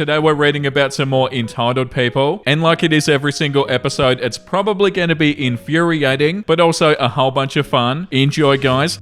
Today we're reading about some more entitled people, and like it is every single episode, it's probably going to be infuriating, but also a whole bunch of fun. Enjoy, guys.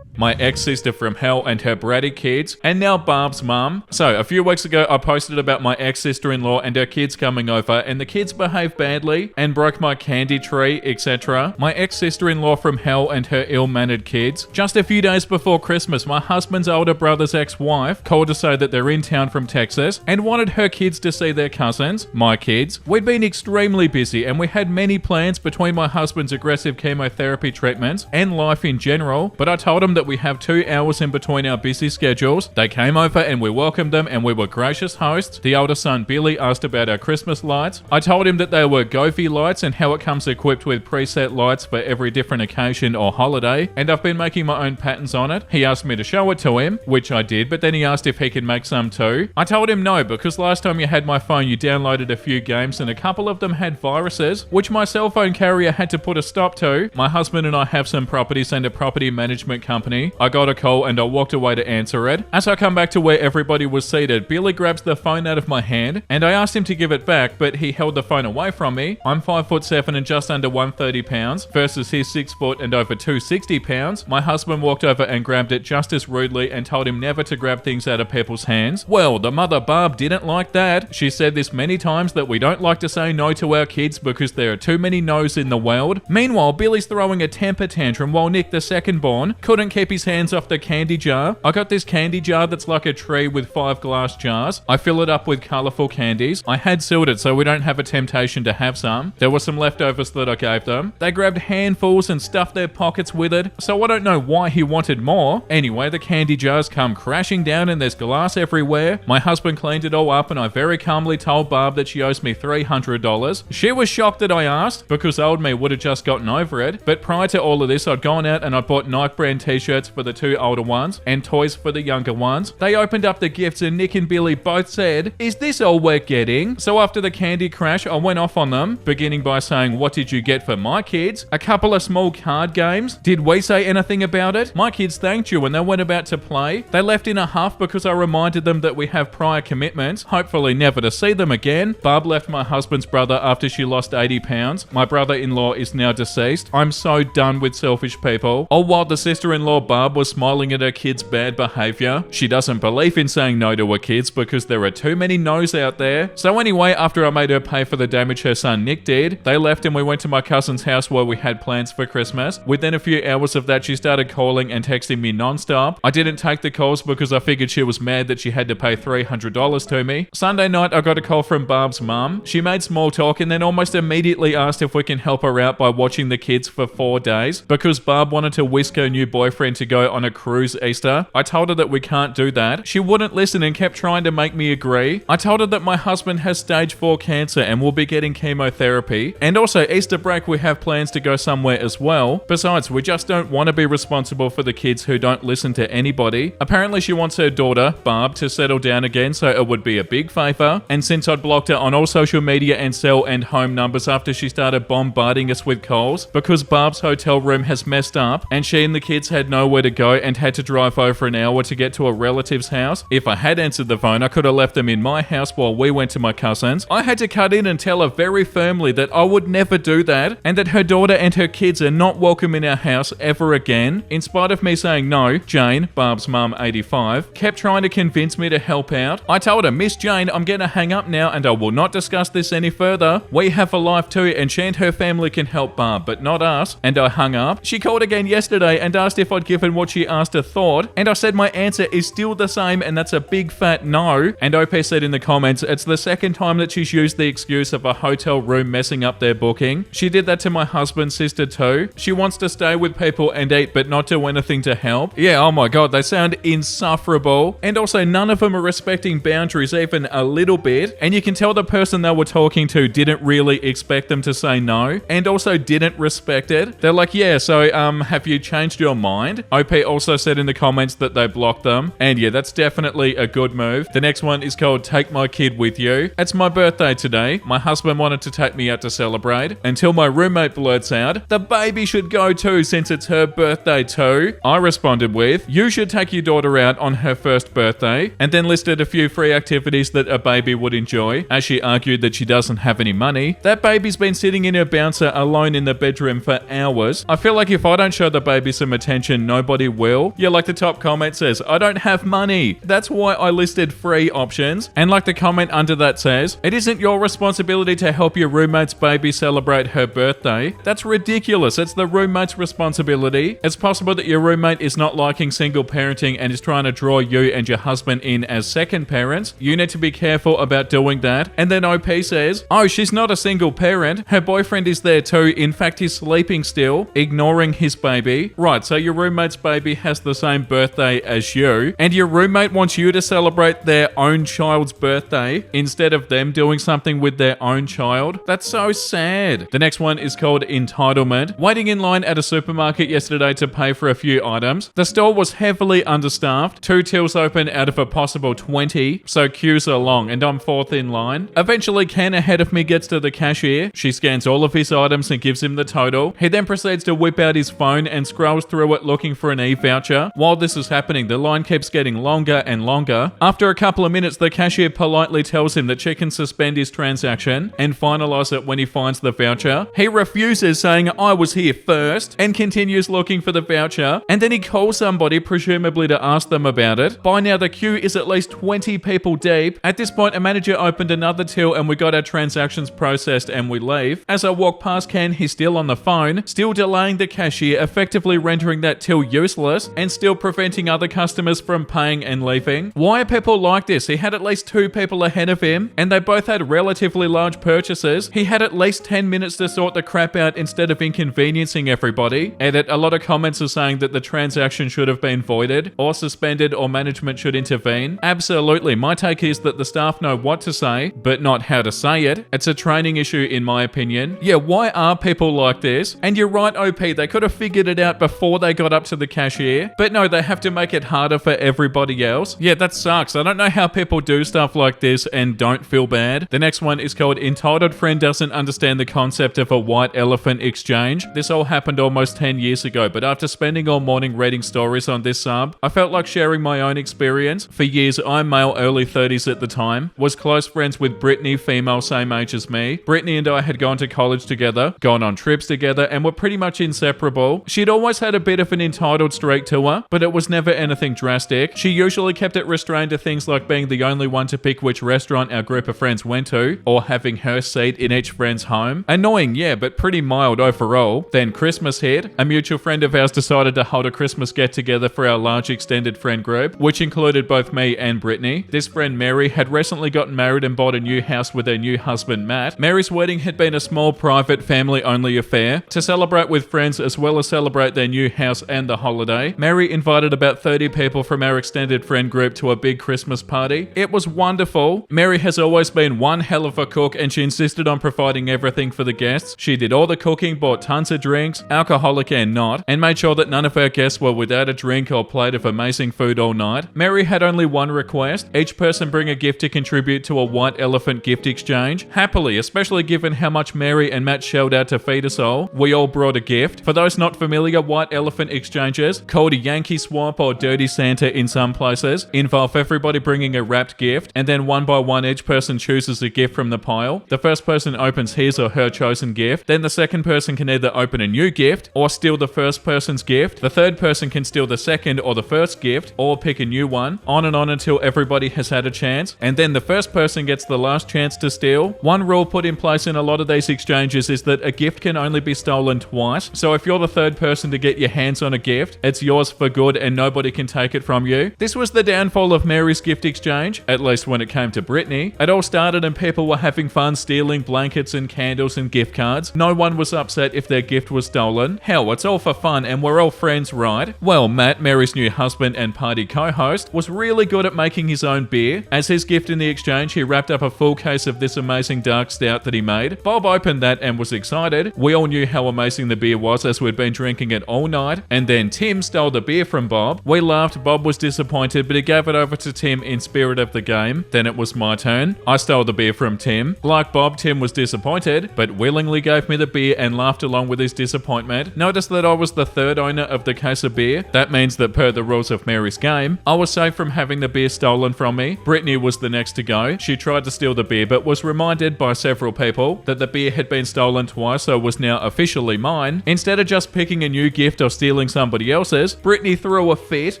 My ex-sister from hell and her bratty kids, and now Barb's mum. So, a few weeks ago, I posted about my ex-sister-in-law and her kids coming over, and the kids behaved badly and broke my candy tree, etc. My ex-sister-in-law from hell and her ill-mannered kids. Just a few days before Christmas, my husband's older brother's ex-wife called to say that they're in town from Texas and wanted her kids to see their cousins, my kids. We'd been extremely busy, and we had many plans between my husband's aggressive chemotherapy treatments and life in general, but I told him that we have 2 hours in between our busy schedules. They came over and we welcomed them, and we were gracious hosts. The older son Billy asked about our Christmas lights. I told him that they were Gofi lights and how it comes equipped with preset lights for every different occasion or holiday, and I've been making my own patterns on it. He asked me to show it to him, which I did, but then he asked if he could make some too. I told him no, because last time you had my phone you downloaded a few games and a couple of them had viruses, which my cell phone carrier had to put a stop to. My husband and I have some properties and a property management company. I got a call and I walked away to answer it. As I come back to where everybody was seated, Billy grabs the phone out of my hand, and I asked him to give it back, but he held the phone away from me. I'm 5'7" and just under 130 pounds versus his 6 foot and over 260 pounds. My husband walked over and grabbed it just as rudely and told him never to grab things out of people's hands. Well, the mother Barb didn't like that. She said this many times that we don't like to say no to our kids because there are too many no's in the world. Meanwhile, Billy's throwing a temper tantrum while Nick, the second born, couldn't keep his hands off the candy jar. I got this candy jar that's like a tree with 5 glass jars. I fill it up with colourful candies. I had sealed it so we don't have a temptation to have some. There were some leftovers that I gave them. They grabbed handfuls and stuffed their pockets with it, so I don't know why he wanted more. Anyway, the candy jars come crashing down and there's glass everywhere. My husband cleaned it all up and I very calmly told Barb that she owes me $300. She was shocked that I asked, because old me would have just gotten over it, but prior to all of this I'd gone out and I bought Nike brand t-shirts for the 2 older ones and toys for the younger ones. They opened up the gifts and Nick and Billy both said, "Is this all we're getting?" So after the candy crash, I went off on them, beginning by saying, "What did you get for my kids?" A couple of small card games. Did we say anything about it? My kids thanked you when they went about to play. They left in a huff because I reminded them that we have prior commitments, hopefully never to see them again. Barb left my husband's brother after she lost 80 pounds. My brother-in-law is now deceased. I'm so done with selfish people. All while the sister-in-law Barb was smiling at her kids' bad behavior. She doesn't believe in saying no to her kids because there are too many no's out there. So anyway, after I made her pay for the damage her son Nick did, they left and we went to my cousin's house where we had plans for Christmas. Within a few hours of that, she started calling and texting me non-stop. I didn't take the calls because I figured she was mad that she had to pay $300 to me. Sunday night, I got a call from Barb's mum. She made small talk and then almost immediately asked if we can help her out by watching the kids for 4 days because Barb wanted to whisk her new boyfriend to go on a cruise Easter. I told her that we can't do that. She wouldn't listen and kept trying to make me agree. I told her that my husband has stage 4 cancer and will be getting chemotherapy. And also Easter break we have plans to go somewhere as well. Besides, we just don't want to be responsible for the kids who don't listen to anybody. Apparently she wants her daughter, Barb, to settle down again, so it would be a big favour. And since I'd blocked her on all social media and cell and home numbers after she started bombarding us with calls because Barb's hotel room has messed up and she and the kids had nowhere to go and had to drive over an hour to get to a relative's house. If I had answered the phone, I could have left them in my house while we went to my cousin's. I had to cut in and tell her very firmly that I would never do that and that her daughter and her kids are not welcome in our house ever again. In spite of me saying no, Jane, Barb's mum, 85, kept trying to convince me to help out. I told her, "Miss Jane, I'm gonna hang up now and I will not discuss this any further. We have a life too and she and her family can help Barb, but not us." And I hung up. She called again yesterday and asked if I'd given what she asked a thought, and I said my answer is still the same and that's a big fat no. And OP said in the comments, it's the second time that she's used the excuse of a hotel room messing up their booking. She did that to my husband's sister too. She wants to stay with people and eat but not do anything to help. Yeah, oh my god, they sound insufferable. And also none of them are respecting boundaries even a little bit, and you can tell the person they were talking to didn't really expect them to say no and also didn't respect it. They're like, "Yeah, so have you changed your mind?" friend. OP also said in the comments that they blocked them. And yeah, that's definitely a good move. The next one is called Take My Kid With You. It's my birthday today. My husband wanted to take me out to celebrate until my roommate blurts out, "The baby should go too since it's her birthday too." I responded with, "You should take your daughter out on her first birthday," and then listed a few free activities that a baby would enjoy, as she argued that she doesn't have any money. That baby's been sitting in her bouncer alone in the bedroom for hours. I feel like if I don't show the baby some attention, nobody will. Yeah, like the top comment says, "I don't have money." That's why I listed free options. And like the comment under that says, "It isn't your responsibility to help your roommate's baby celebrate her birthday." That's ridiculous. It's the roommate's responsibility. It's possible that your roommate is not liking single parenting and is trying to draw you and your husband in as second parents. You need to be careful about doing that. And then OP says, "Oh, she's not a single parent. Her boyfriend is there too. In fact, he's sleeping still, ignoring his baby." Right, so your roommate's baby has the same birthday as you, and your roommate wants you to celebrate their own child's birthday instead of them doing something with their own child. That's so sad. The next one is called Entitlement. Waiting in line at a supermarket yesterday to pay for a few items. The store was heavily understaffed, 2 tills open out of a possible 20, so queues are long, and I'm fourth in line. Eventually, Ken ahead of me gets to the cashier. She scans all of his items and gives him the total. He then proceeds to whip out his phone and scrolls through it looking for an e-voucher. While this is happening, the line keeps getting longer and longer. After a couple of minutes, the cashier politely tells him that she can suspend his transaction and finalize it when he finds the voucher. He refuses, saying, "I was here first," and continues looking for the voucher. And then he calls somebody, presumably to ask them about it. By now, the queue is at least 20 people deep. At this point, a manager opened another till and we got our transactions processed and we leave. As I walk past Ken, he's still on the phone, still delaying the cashier, effectively rendering that till useless and still preventing other customers from paying and leaving. Why are people like this? He had at least 2 people ahead of him and they both had relatively large purchases. He had at least 10 minutes to sort the crap out instead of inconveniencing everybody. Edit, a lot of comments are saying that the transaction should have been voided or suspended or management should intervene. Absolutely. My take is that the staff know what to say, but not how to say it. It's a training issue in my opinion. Yeah, why are people like this? And you're right, OP, they could have figured it out before they got up to the cashier, but no, they have to make it harder for everybody else. Yeah, that sucks. I don't know how people do stuff like this and don't feel bad. The next one is called Entitled Friend Doesn't Understand the Concept of a White Elephant Exchange. This all happened almost 10 years ago, but after spending all morning reading stories on this sub, I felt like sharing my own experience. For years, I'm male, early 30s at the time, was close friends with Brittany, female, same age as me. Brittany and I had gone to college together, gone on trips together, and were pretty much inseparable. She'd always had a bit of an entitled streak to her, but it was never anything drastic. She usually kept it restrained to things like being the only one to pick which restaurant our group of friends went to, or having her seat in each friend's home. Annoying, yeah, but pretty mild overall. Then Christmas hit. A mutual friend of ours decided to hold a Christmas get-together for our large extended friend group, which included both me and Brittany. This friend, Mary, had recently gotten married and bought a new house with her new husband, Matt. Mary's wedding had been a small, private, family-only affair to celebrate with friends as well as celebrate their new house and the holiday. Mary invited about 30 people from our extended friend group to a big Christmas party. It was wonderful. Mary has always been one hell of a cook and she insisted on providing everything for the guests. She did all the cooking, bought tons of drinks, alcoholic and not, and made sure that none of our guests were without a drink or plate of amazing food all night. Mary had only one request: each person bring a gift to contribute to a White Elephant gift exchange. Happily, especially given how much Mary and Matt shelled out to feed us all, we all brought a gift. For those not familiar, White Elephant exchanges, called Yankee Swap or Dirty Santa in some places, involve everybody bringing a wrapped gift, and then one by one each person chooses a gift from the pile. The first person opens his or her chosen gift, then the second person can either open a new gift or steal the first person's gift. The third person can steal the second or the first gift or pick a new one, on and on until everybody has had a chance, and then the first person gets the last chance to steal. One rule put in place in a lot of these exchanges is that a gift can only be stolen twice, so if you're the third person to get your hands on a gift, it's yours for good and nobody can take it from you. This was the downfall of Mary's gift exchange, at least when it came to Brittany. It all started and people were having fun stealing blankets and candles and gift cards. No one was upset if their gift was stolen. Hell, it's all for fun and we're all friends, right? Well, Matt, Mary's new husband and party co-host, was really good at making his own beer. As his gift in the exchange, he wrapped up a full case of this amazing dark stout that he made. Bob opened that and was excited. We all knew how amazing the beer was as we'd been drinking it all night, and and then Tim stole the beer from Bob. We laughed, Bob was disappointed, but he gave it over to Tim in spirit of the game. Then it was my turn. I stole the beer from Tim. Like Bob, Tim was disappointed, but willingly gave me the beer and laughed along with his disappointment. Notice that I was the third owner of the case of beer. That means that per the rules of Mary's game, I was safe from having the beer stolen from me. Brittany was the next to go. She tried to steal the beer, but was reminded by several people that the beer had been stolen twice, so was now officially mine. Instead of just picking a new gift or stealing somebody else's, Brittany threw a fit.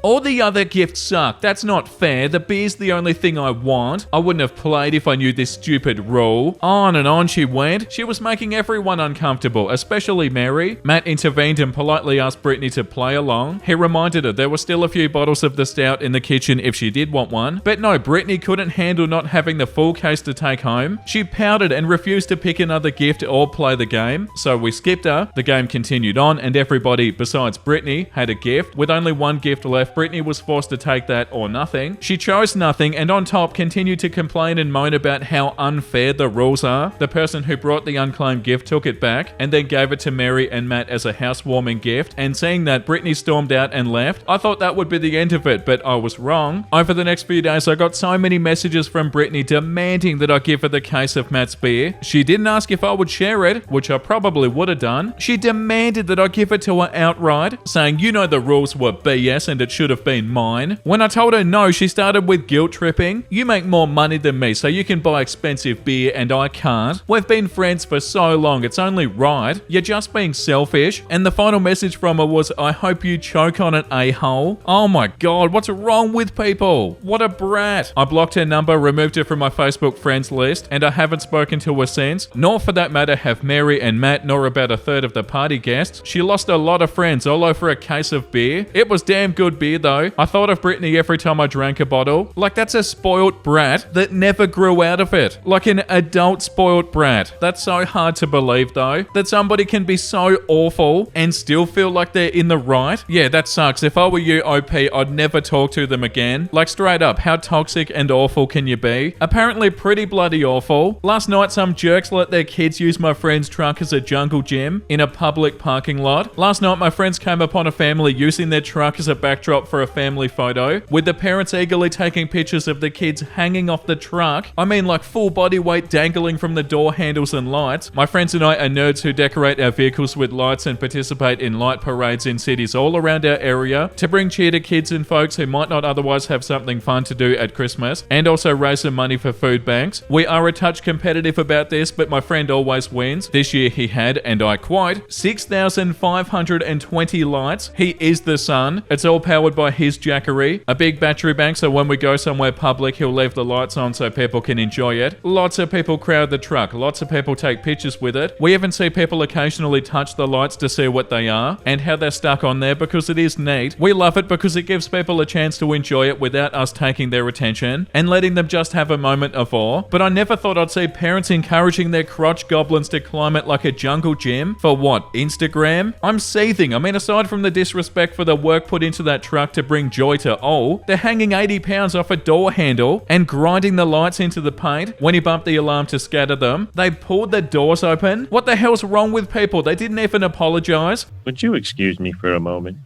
All the other gifts suck. That's not fair. The beer's the only thing I want. I wouldn't have played if I knew this stupid rule. On and on she went. She was making everyone uncomfortable, especially Mary. Matt intervened and politely asked Brittany to play along. He reminded her there were still a few bottles of the stout in the kitchen if she did want one. But no, Brittany couldn't handle not having the full case to take home. She pouted and refused to pick another gift or play the game. So we skipped her. The game continued on and everybody besides Brittany had a gift. With only one gift left, Brittany was forced to take that or nothing. She chose nothing and on top continued to complain and moan about how unfair the rules are. The person who brought the unclaimed gift took it back and then gave it to Mary and Matt as a housewarming gift, and seeing that, Brittany stormed out and left. I thought that would be the end of it, but I was wrong. Over the next few days, I got so many messages from Brittany demanding that I give her the case of Matt's beer. She didn't ask if I would share it, which I probably would have done. She demanded that I give it to her outright, saying, you know the rules were BS and it should have been mine. When I told her no, she started with guilt tripping. You make more money than me, so you can buy expensive beer and I can't. We've been friends for so long, it's only right. You're just being selfish. And the final message from her was, I hope you choke on it, a-hole. Oh my god, what's wrong with people? What a brat. I blocked her number, removed her from my Facebook friends list, and I haven't spoken to her since. Nor for that matter have Mary and Matt, nor about a third of the party guests. She lost a lot of friends all over a case of beer. It was damn good beer though. I thought of Brittany every time I drank a bottle. Like that's a spoiled brat that never grew out of it. Like an adult spoiled brat. That's so hard to believe though, that somebody can be so awful and still feel like they're in the right. Yeah, that sucks. If I were you, OP, I'd never talk to them again. Like straight up, how toxic and awful can you be? Apparently pretty bloody awful. Last night, some jerks let their kids use my friend's truck as a jungle gym in a public parking lot. Last night, my friends came upon a family using their truck as a backdrop for a family photo, with the parents eagerly taking pictures of the kids hanging off the truck. I mean, like full body weight dangling from the door handles and lights. My friends and I are nerds who decorate our vehicles with lights and participate in light parades in cities all around our area to bring cheer to kids and folks who might not otherwise have something fun to do at Christmas, and also raise some money for food banks. We are a touch competitive about this, but my friend always wins. This year he had, and I quote, 6,520 lights. He is the sun. It's all powered by his jackery. A big battery bank, so when we go somewhere public, he'll leave the lights on so people can enjoy it. Lots of people crowd the truck. Lots of people take pictures with it. We even see people occasionally touch the lights to see what they are and how they're stuck on there because it is neat. We love it because it gives people a chance to enjoy it without us taking their attention and letting them just have a moment of awe. But I never thought I'd see parents encouraging their crotch goblins to climb it like a jungle gym. For what, Instagram? I'm seething. I mean, aside from the disrespect for the work put into that truck to bring joy to all, they're hanging 80 pounds off a door handle and grinding the lights into the paint. When he bumped the alarm to scatter them, they pulled the doors open. What the hell's wrong with people? They didn't even apologize. Would you excuse me for a moment?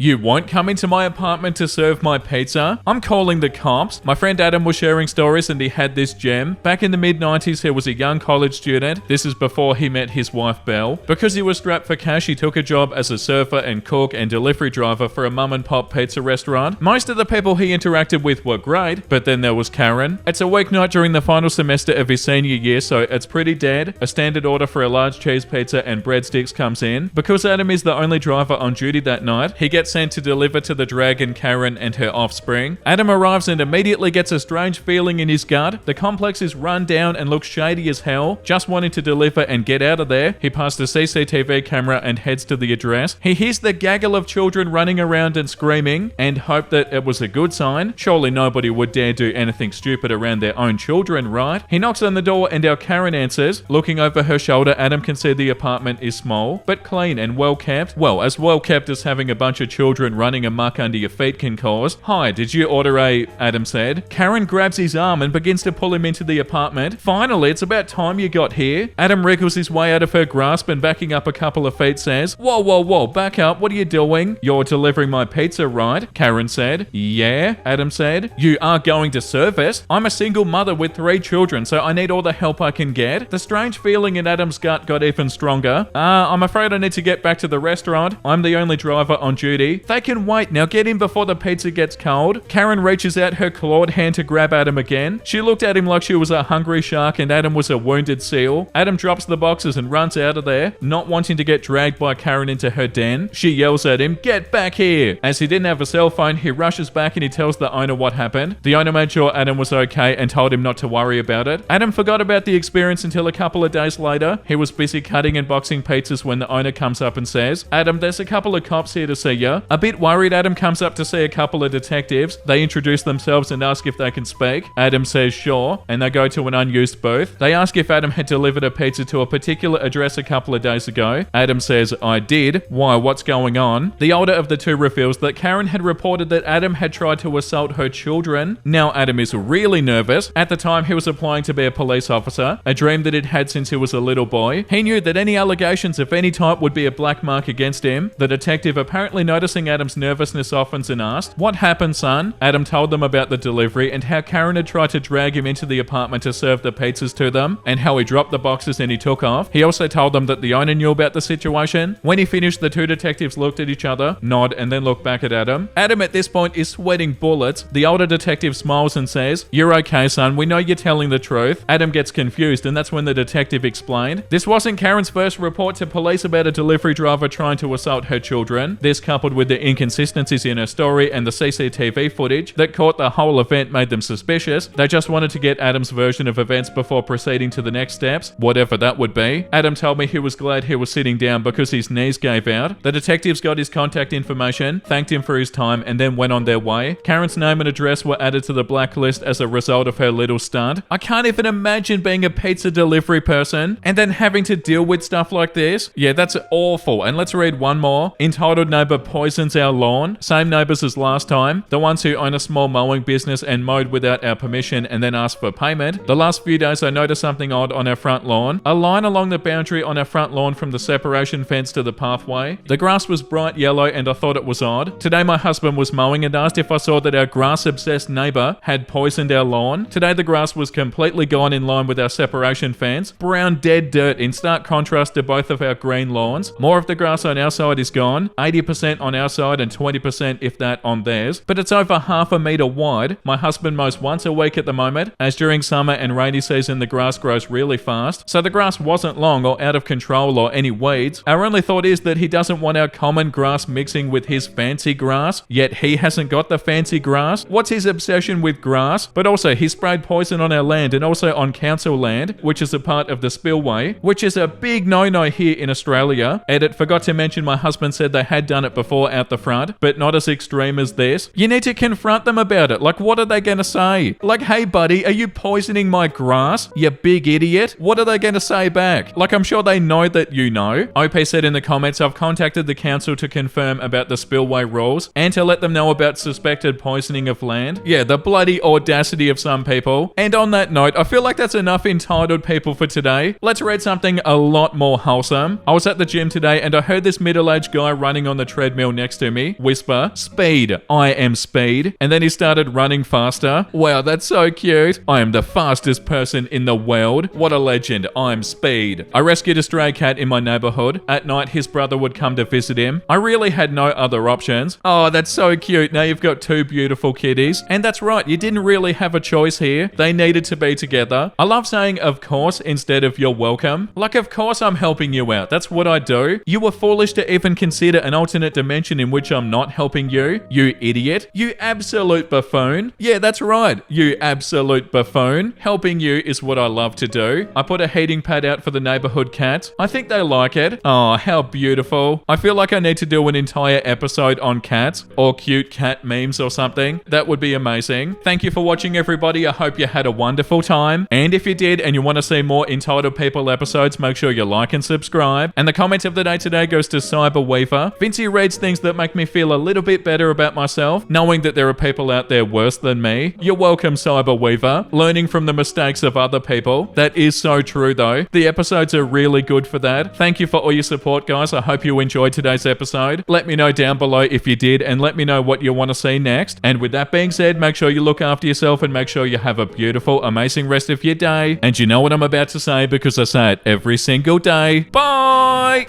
You won't come into my apartment to serve my pizza? I'm calling the cops. My friend Adam was sharing stories and he had this gem. Back in the mid-90s, he was a young college student. This is before he met his wife, Belle. Because he was strapped for cash, he took a job as a server and cook and delivery driver for a mum-and-pop pizza restaurant. Most of the people he interacted with were great, but then there was Karen. It's a weeknight during the final semester of his senior year, so it's pretty dead. A standard order for a large cheese pizza and breadsticks comes in. Because Adam is the only driver on duty that night, he gets sent to deliver to the dragon Karen and her offspring. Adam arrives and immediately gets a strange feeling in his gut. The complex is run down and looks shady as hell. Just wanting to deliver and get out of there, he passed a CCTV camera and heads to the address. He hears the gaggle of children running around and screaming and hoped that it was a good sign. Surely nobody would dare do anything stupid around their own children, right? He knocks on the door and our Karen answers. Looking over her shoulder, Adam can see the apartment is small, but clean and well kept. Well, as well kept as having a bunch of children running amok under your feet can cause. Hi, did you order a... Adam said. Karen grabs his arm and begins to pull him into the apartment. Finally, it's about time you got here. Adam wriggles his way out of her grasp and backing up a couple of feet says, Whoa, whoa, whoa, back up, what are you doing? You're delivering my pizza, right? Karen said. Yeah, Adam said. You are going to service? I'm a single mother with 3 children, so I need all the help I can get. The strange feeling in Adam's gut got even stronger. I'm afraid I need to get back to the restaurant. I'm the only driver on duty. They can wait, now get in before the pizza gets cold. Karen reaches out her clawed hand to grab Adam again. She looked at him like she was a hungry shark and Adam was a wounded seal. Adam drops the boxes and runs out of there, not wanting to get dragged by Karen into her den. She yells at him, "Get back here!" As he didn't have a cell phone, he rushes back and he tells the owner what happened. The owner made sure Adam was okay and told him not to worry about it. Adam forgot about the experience until a couple of days later. He was busy cutting and boxing pizzas when the owner comes up and says, "Adam, there's a couple of cops here to see you." A bit worried, Adam comes up to see a couple of detectives. They introduce themselves and ask if they can speak. Adam says sure, and they go to an unused booth. They ask if Adam had delivered a pizza to a particular address a couple of days ago. Adam says, "I did. Why, what's going on?" The older of the two reveals that Karen had reported that Adam had tried to assault her children. Now Adam is really nervous. At the time, he was applying to be a police officer, a dream that he'd had since he was a little boy. He knew that any allegations of any type would be a black mark against him. The detective, apparently noticing Adam's nervousness, softens and asked, "What happened, son?" Adam told them about the delivery and how Karen had tried to drag him into the apartment to serve the pizzas to them, and how he dropped the boxes and he took off. He also told them that the owner knew about the situation. When he finished, the two detectives looked at each other, nod, and then looked back at Adam. Adam at this point is sweating bullets. The older detective smiles and says, "You're okay, son. We know you're telling the truth." Adam gets confused, and that's when the detective explained. This wasn't Karen's first report to police about a delivery driver trying to assault her children. This, coupled with the inconsistencies in her story and the CCTV footage that caught the whole event, made them suspicious. They just wanted to get Adam's version of events before proceeding to the next steps, whatever that would be. Adam told me he was glad he was sitting down because his knees gave out. The detectives got his contact information, thanked him for his time, and then went on their way. Karen's name and address were added to the blacklist as a result of her little stunt. I can't even imagine being a pizza delivery person and then having to deal with stuff like this. Yeah, that's awful. And let's read one more. Entitled neighbor poisons our lawn. Same neighbors as last time. The ones who own a small mowing business and mowed without our permission and then asked for payment. The last few days I noticed something odd on our front lawn. A line along the boundary on our front lawn from the separation fence to the pathway. The grass was bright yellow and I thought it was odd. Today my husband was mowing and asked if I saw that our grass-obsessed neighbor had poisoned our lawn. Today the grass was completely gone in line with our separation fence. Brown dead dirt in stark contrast to both of our green lawns. More of the grass on our side is gone. 80% on our side and 20% if that on theirs. But it's over half a meter wide. My husband mows once a week at the moment, as during summer and rainy season the grass grows really fast. So the grass wasn't long or out of control or any weeds. Our only thought is that he doesn't want our common grass mixing with his fancy grass, yet he hasn't got the fancy grass. What's his obsession with grass? But also he sprayed poison on our land and also on council land, which is a part of the spillway, which is a big no-no here in Australia. Edit, forgot to mention my husband said they had done it before out the front, but not as extreme as this. You need to confront them about it. Like, what are they going to say? Like, "Hey buddy, are you poisoning my grass? You big idiot." What are they going to say back? Like, I'm sure they know that you know. OP said in the comments, "I've contacted the council to confirm about the spillway rules and to let them know about suspected poisoning of land." Yeah, the bloody audacity of some people. And on that note, I feel like that's enough entitled people for today. Let's read something a lot more wholesome. I was at the gym today and I heard this middle-aged guy running on the treadmill next to me whisper, "Speed, I am speed." And then he started running faster. Wow, that's so cute. "I am the fastest person in the world. What a legend. I'm speed." I rescued a stray cat in my neighborhood. At night, his brother would come to visit him. I really had no other options. Oh, that's so cute. Now you've got two beautiful kitties. And that's right, you didn't really have a choice here. They needed to be together. I love saying "of course" instead of "you're welcome." Like, of course I'm helping you out. That's what I do. You were foolish to even consider an alternate dimension in which I'm not helping you. You idiot. You absolute buffoon. Yeah, that's right. You absolute buffoon. Helping you is what I love to do. I put a heating pad out for the neighborhood cats. I think they like it. Oh, how beautiful. I feel like I need to do an entire episode on cats or cute cat memes or something. That would be amazing. Thank you for watching, everybody. I hope you had a wonderful time. And if you did and you want to see more Entitled People episodes, make sure you like and subscribe. And the comment of the day today goes to Cyber Weaver. Vincey reads things things that make me feel a little bit better about myself, knowing that there are people out there worse than me. You're welcome, Cyber Weaver. Learning from the mistakes of other people. That is so true, though. The episodes are really good for that. Thank you for all your support, guys. I hope you enjoyed today's episode. Let me know down below if you did, and let me know what you want to see next. And with that being said, make sure you look after yourself and make sure you have a beautiful, amazing rest of your day. And you know what I'm about to say because I say it every single day. Bye!